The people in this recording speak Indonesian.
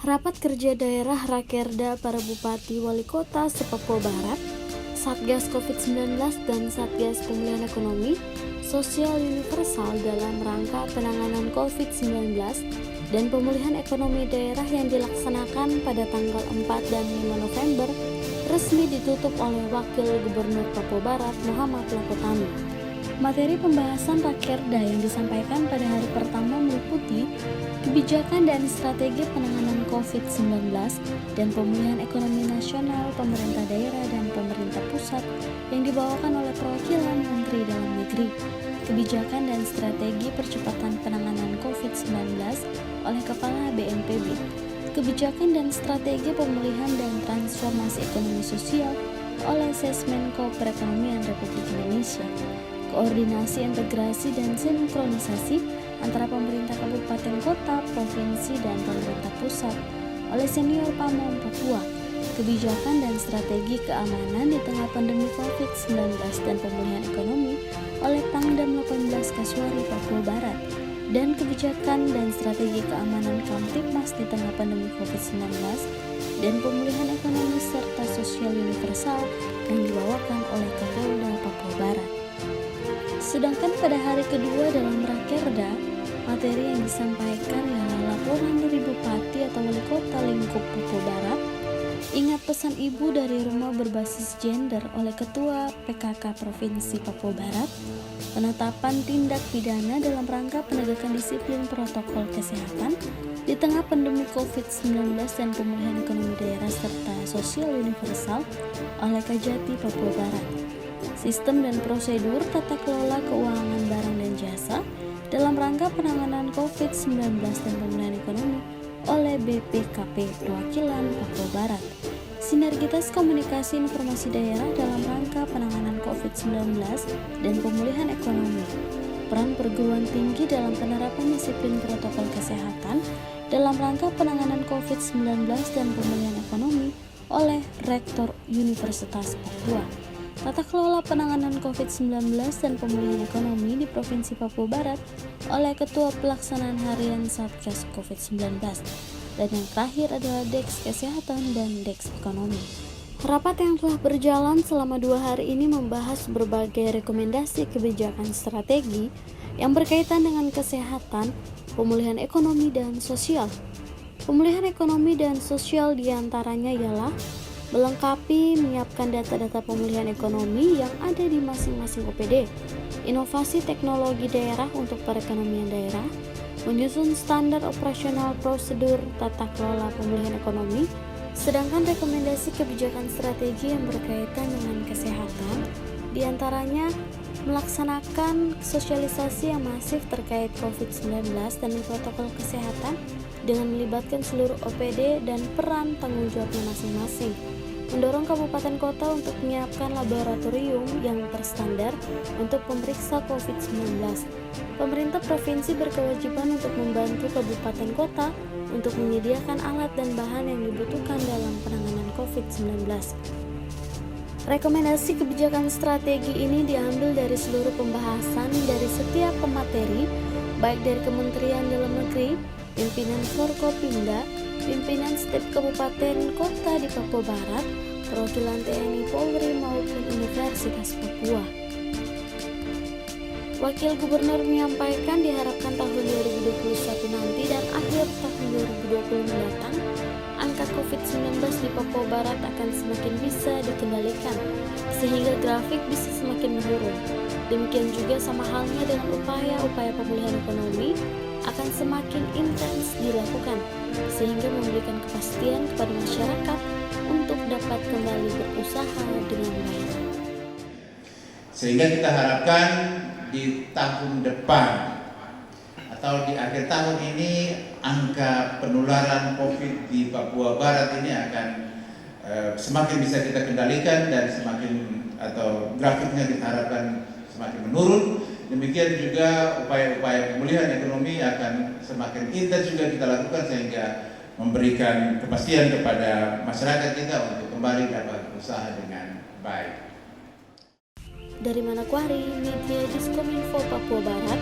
Rapat kerja daerah Rakerda para Bupati Wali Kota se-Papua Barat, Satgas COVID-19 dan Satgas Pemulihan Ekonomi Sosial Universal dalam rangka penanganan COVID-19 dan pemulihan ekonomi daerah yang dilaksanakan pada tanggal 4 dan 5 November resmi ditutup oleh Wakil Gubernur Papua Barat Muhammad Lakotami. Materi pembahasan Rakerda yang disampaikan pada hari pertama meliputi kebijakan dan strategi penanganan COVID-19 dan pemulihan ekonomi nasional, pemerintah daerah, dan pemerintah pusat yang dibawakan oleh perwakilan Menteri Dalam Negeri, kebijakan dan strategi percepatan penanganan COVID-19 oleh Kepala BNPB, kebijakan dan strategi pemulihan dan transformasi ekonomi sosial oleh Sesmenko Perekonomian Republik Indonesia, koordinasi, integrasi, dan sinkronisasi antara pemerintah kabupaten kota, provinsi, dan pemerintah pusat oleh Senior Pamong Papua, kebijakan dan strategi keamanan di tengah pandemi COVID-19 dan pemulihan ekonomi oleh Pangdam 18 Kasuari Papua Barat, dan kebijakan dan strategi keamanan Kamtibmas di tengah pandemi COVID-19 dan pemulihan ekonomi serta sosial universal yang dibawakan oleh Kapolda Papua Barat. Sedangkan pada hari kedua dalam Rakerda, materi yang disampaikan ialah laporan dari Bupati atau Wali Kota lingkup Papua Barat, ingat pesan ibu dari rumah berbasis gender oleh Ketua PKK Provinsi Papua Barat, penetapan tindak pidana dalam rangka penegakan disiplin protokol kesehatan di tengah pandemi COVID-19 dan pemulihan ekonomi daerah serta sosial universal oleh Kajati Papua Barat, sistem dan prosedur tata kelola keuangan barang dan jasa dalam rangka penanganan COVID-19 dan pemulihan ekonomi oleh BPKP Perwakilan Papua Barat, sinergitas komunikasi informasi daerah dalam rangka penanganan COVID-19 dan pemulihan ekonomi, peran perguruan tinggi dalam penerapan disiplin protokol kesehatan dalam rangka penanganan COVID-19 dan pemulihan ekonomi oleh Rektor Universitas Papua, tata kelola penanganan COVID-19 dan pemulihan ekonomi di Provinsi Papua Barat oleh Ketua Pelaksanaan Harian Satgas COVID-19, dan yang terakhir adalah Deks Kesehatan dan Deks Ekonomi. Rapat yang telah berjalan selama 2 hari ini membahas berbagai rekomendasi kebijakan strategi yang berkaitan dengan kesehatan, pemulihan ekonomi, dan sosial. Pemulihan ekonomi dan sosial diantaranya ialah melengkapi, menyiapkan data-data pemulihan ekonomi yang ada di masing-masing OPD, inovasi teknologi daerah untuk perekonomian daerah, menyusun standar operasional prosedur tata kelola pemulihan ekonomi. Sedangkan rekomendasi kebijakan strategi yang berkaitan dengan kesehatan diantaranya melaksanakan sosialisasi yang masif terkait COVID-19 dan protokol kesehatan dengan melibatkan seluruh OPD dan peran tanggung jawabnya masing-masing, mendorong kabupaten kota untuk menyiapkan laboratorium yang terstandar untuk memeriksa COVID-19. Pemerintah provinsi berkewajiban untuk membantu kabupaten kota untuk menyediakan alat dan bahan yang dibutuhkan dalam penanganan COVID-19. Rekomendasi kebijakan strategi ini diambil dari seluruh pembahasan dari setiap pemateri, baik dari Kementerian Dalam Negeri, pimpinan Forkopimda, pimpinan setiap kabupaten kota di Papua Barat, perwakilan TNI Polri maupun Universitas Papua. Wakil Gubernur menyampaikan diharapkan tahun 2021 nanti dan akhir tahun 2020 mendatang, angka COVID-19 di Papua Barat akan semakin bisa dikendalikan, sehingga grafik bisa semakin menurun. Demikian juga sama halnya dengan upaya-upaya pemulihan ekonomi akan semakin intens dilakukan, sehingga memberikan kepastian kepada masyarakat untuk dapat kembali berusaha dengan baik. Sehingga kita harapkan di tahun depan atau di akhir tahun ini angka penularan COVID di Papua Barat ini akan semakin bisa kita kendalikan dan semakin atau grafiknya diharapkan semakin menurun. Demikian juga upaya-upaya pemulihan ekonomi akan semakin intens juga kita lakukan sehingga memberikan kepastian kepada masyarakat kita untuk kembali dapat berusaha dengan baik. Dari Manokwari, Media Diskominfo Papua Barat,